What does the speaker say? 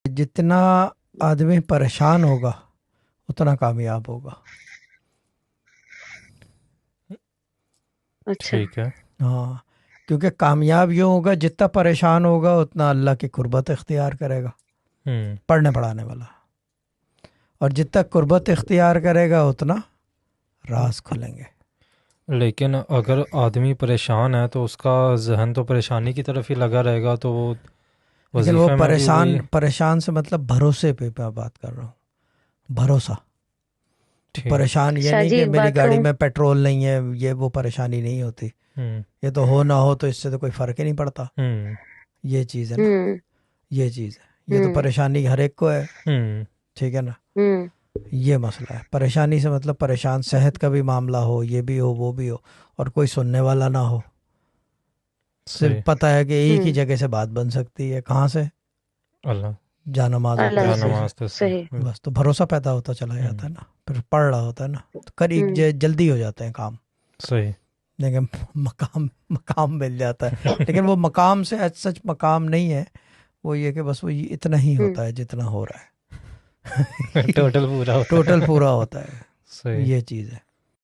جتنا آدمی پریشان ہوگا اتنا کامیاب ہوگا. اچھا ٹھیک ہے. ہاں کیونکہ کامیاب یوں ہوگا جتنا پریشان ہوگا اتنا اللہ کی قربت اختیار کرے گا پڑھنے پڑھانے والا, اور جتنا قربت اختیار کرے گا اتنا راز کھلیں گے. لیکن اگر آدمی پریشان ہے تو اس کا ذہن تو پریشانی کی طرف ہی لگا رہے گا, تو وہ لیکن وہ وظیفے میں بھی وہی. پریشان سے مطلب بھروسے پہ میں بات کر رہا ہوں, بھروسہ. ٹھیک. پریشان یہ شاہ نہیں جی کہ ایک میری بات گاڑی کہوں. میں پیٹرول نہیں ہے, یہ وہ پریشانی نہیں ہوتی. یہ تو ہو نہ ہو تو اس سے تو کوئی فرق ہی نہیں پڑتا. یہ چیز ہے نا, یہ چیز ہے. یہ تو پریشانی ہر ایک کو ہے, ٹھیک ہے نا. یہ مسئلہ ہے پریشانی سے مطلب پریشان صحت کا بھی معاملہ ہو, یہ بھی ہو وہ بھی ہو, اور کوئی سننے والا نہ ہو. صرف صحیح. پتہ ہے کہ ایک ہی جگہ سے بات بن سکتی ہے, کہاں سے؟ اللہ جانماز اللہ جان سے. نماز صحیح. بس تو بھروسہ پیدا ہوتا چلا جاتا ہے نا, پھر پڑھ رہا ہوتا ہے نا, تو قریب جلدی ہو جاتے ہیں کام. صحیح. لیکن مقام مل جاتا ہے, لیکن وہ مقام سے سچ مقام نہیں ہے, وہ یہ کہ بس وہ اتنا ہی ہوتا ہے جتنا ہو رہا ہے. ٹوٹل پورا ہوتا ہے. ٹوٹل پورا ہوتا ہے, صحیح. یہ چیز ہے.